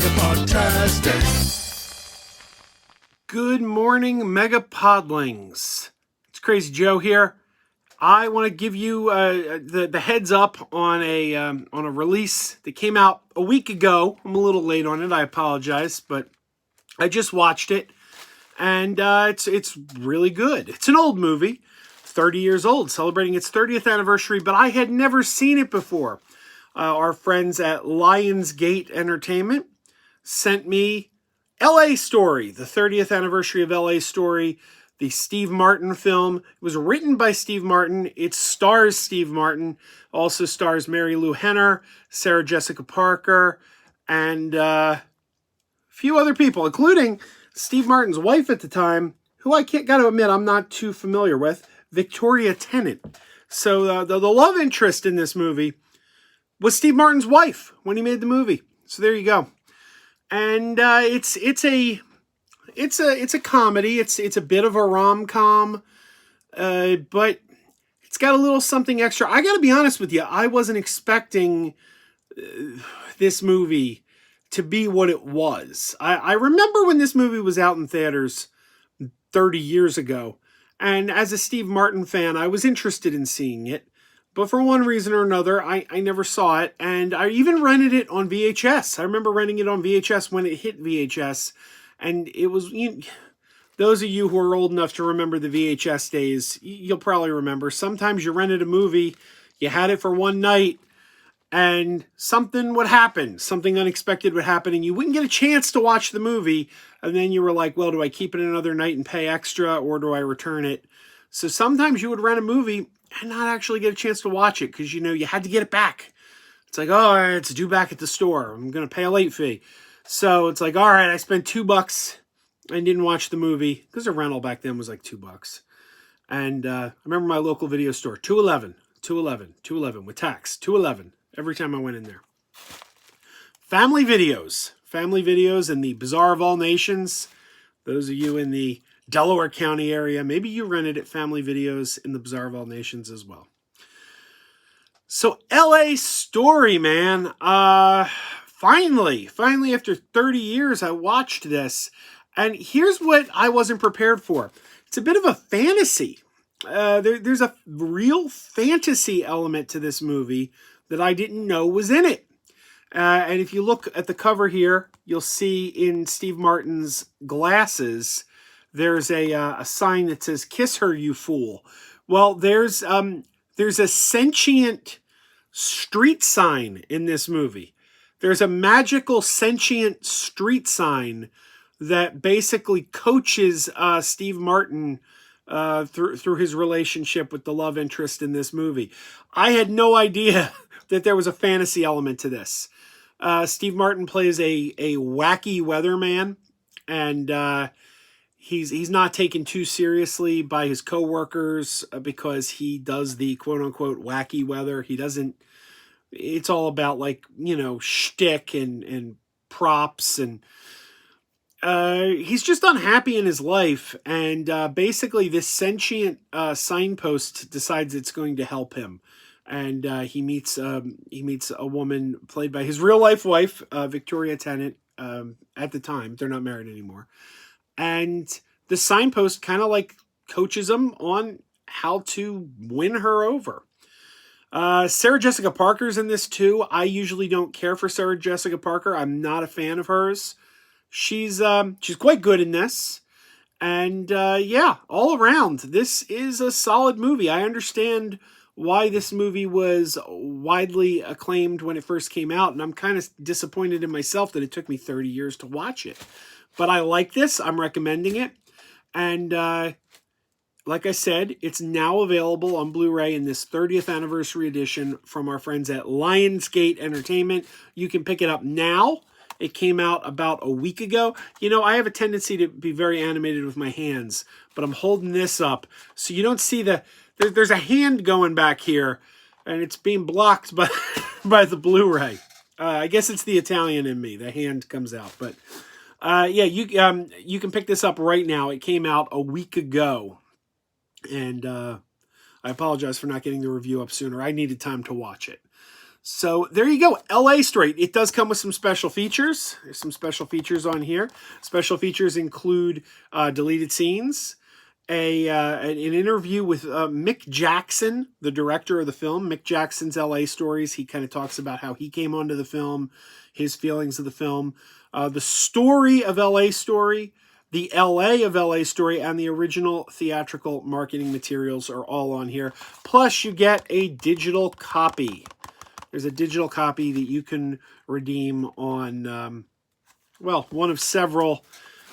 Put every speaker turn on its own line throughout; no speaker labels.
MegaPodTastic. Good morning, MegaPodlings. It's Crazy Joe here. I want to give you the heads up on a release that came out a week ago. I'm a little late on it. I apologize, but I just watched it, and it's really good. It's an old movie, 30 years old, celebrating its 30th anniversary, but I had never seen it before. Our friends at Lionsgate Entertainment sent me L.A.Story, the 30th anniversary of L.A.Story, the Steve Martin film. It was written by Steve Martin. It stars Steve Martin. Also stars Mary Lou Henner, Sarah Jessica Parker, and a few other people, including Steve Martin's wife at the time, who I got to admit I'm not too familiar with, Victoria Tennant. So the love interest in this movie was Steve Martin's wife when he made the movie. So there you go. And it's a comedy. It's a bit of a rom-com, but it's got a little something extra. I got to be honest with you. I wasn't expecting this movie to be what it was. I remember when this movie was out in theaters 30 years ago, and as a Steve Martin fan, I was interested in seeing it. But for one reason or another, I never saw it. And I even rented it on VHS. I remember renting it on VHS when it hit VHS. And it was, those of you who are old enough to remember the VHS days, you'll probably remember. Sometimes you rented a movie, you had it for one night, and something would happen. Something unexpected would happen, and you wouldn't get a chance to watch the movie. And then you were like, well, do I keep it another night and pay extra, or do I return it? So sometimes you would rent a movie and not actually get a chance to watch it because, you had to get it back. It's like, oh, it's due back at the store. I'm going to pay a late fee. So it's like, all right, I spent $2 and didn't watch the movie because the rental back then was like $2. And I remember my local video store, $2.11 with tax, $2.11 every time I went in there. Family videos in the Bazaar of All Nations. Those of you in the Delaware County area, maybe you rented at Family Videos in the Bazaar of All Nations as well. So L.A.Story, man. Finally, after 30 years, I watched this. And here's what I wasn't prepared for. It's a bit of a fantasy. There's a real fantasy element to this movie that I didn't know was in it. And if you look at the cover here, you'll see in Steve Martin's glasses, there's a sign that says, "Kiss her, you fool." Well, there's a sentient street sign in this movie. There's a magical sentient street sign that basically coaches Steve Martin through his relationship with the love interest in this movie. I had no idea that there was a fantasy element to this. Steve Martin plays a wacky weatherman, and he's not taken too seriously by his coworkers because he does the quote-unquote wacky weather. He doesn't... It's all about, shtick and props, and he's just unhappy in his life, and basically this sentient signpost decides it's going to help him. And he meets a woman played by his real-life wife, Victoria Tennant, at the time. They're not married anymore. And the signpost kind of coaches him on how to win her over. Sarah Jessica Parker's in this too. I usually don't care for Sarah Jessica Parker. I'm not a fan of hers. She's quite good in this. And all around, this is a solid movie. I understand why this movie was widely acclaimed when it first came out, and I'm kind of disappointed in myself that it took me 30 years to watch it. But I like this. I'm recommending it. And like I said, it's now available on Blu-ray in this 30th anniversary edition from our friends at Lionsgate Entertainment. You can pick it up now. It came out about a week ago. I have a tendency to be very animated with my hands, but I'm holding this up so you don't see there's a hand going back here, and it's being blocked by, by the Blu-ray. I guess it's the Italian in me. The hand comes out, but you can pick this up right now. It came out a week ago, and I apologize for not getting the review up sooner. I needed time to watch it. So there you go, L.A.Story. It does come with some special features. There's some special features on here. Special features include deleted scenes, an interview with Mick Jackson, the director of the film. Mick Jackson's L.A. Stories. He kind of talks about how he came onto the film, his feelings of the film, the story of L.A.Story, the L.A. of L.A.Story, and the original theatrical marketing materials are all on here. Plus, you get a digital copy. There's a digital copy that you can redeem on, one of several.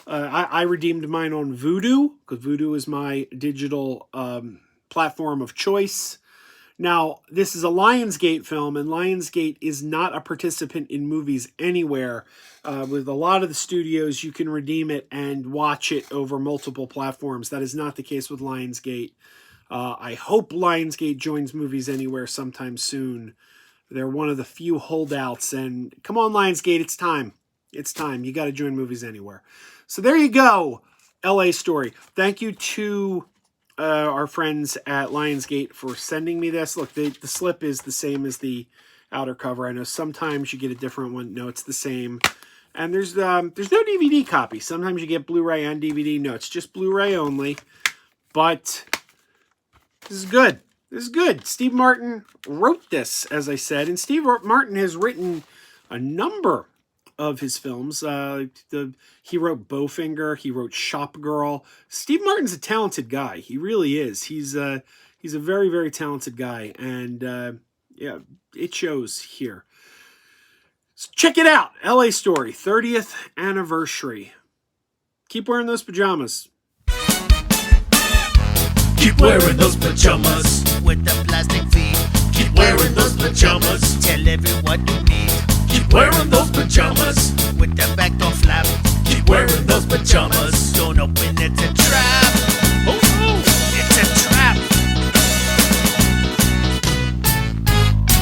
I redeemed mine on Vudu, because Vudu is my digital platform of choice. Now, this is a Lionsgate film, and Lionsgate is not a participant in Movies Anywhere. With a lot of the studios, you can redeem it and watch it over multiple platforms. That is not the case with Lionsgate. I hope Lionsgate joins Movies Anywhere sometime soon. They're one of the few holdouts, and come on, Lionsgate, it's time. It's time. You got to join Movies Anywhere. So there you go, L.A.Story. Thank you to our friends at Lionsgate for sending me this. Look, the slip is the same as the outer cover. I know sometimes you get a different one. No, it's the same. And there's no DVD copy. Sometimes you get Blu-ray and DVD. No, it's just Blu-ray only. But this is good. This is good. Steve Martin wrote this, as I said, and Steve Martin has written a number of his films. He wrote Bowfinger. He wrote Shop Girl. Steve Martin's a talented guy. He really is. He's a very, very talented guy, and yeah, it shows here. So check it out. L.A.Story, 30th anniversary. Keep wearing those pajamas.
Keep wearing those pajamas with the plastic feet. Keep wearing those pajamas. Tell everyone you meet. Keep wearing those pajamas with the back door flap. Keep wearing those pajamas. Don't open, it's a trap. Oh no, it's a trap.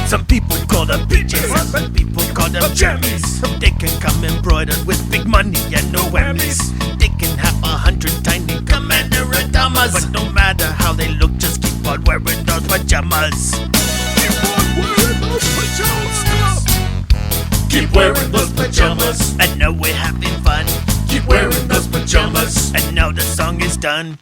Some people call them PJs, some people call them jammies. They can come embroidered with big money and no whammies. They can have 100 tiny commander Adamas, but no matter how they look, just keep on wearing those pajamas. Keep on wearing those pajamas. Keep wearing those pajamas. I know we're having fun. Keep wearing those pajamas. And now the song is done.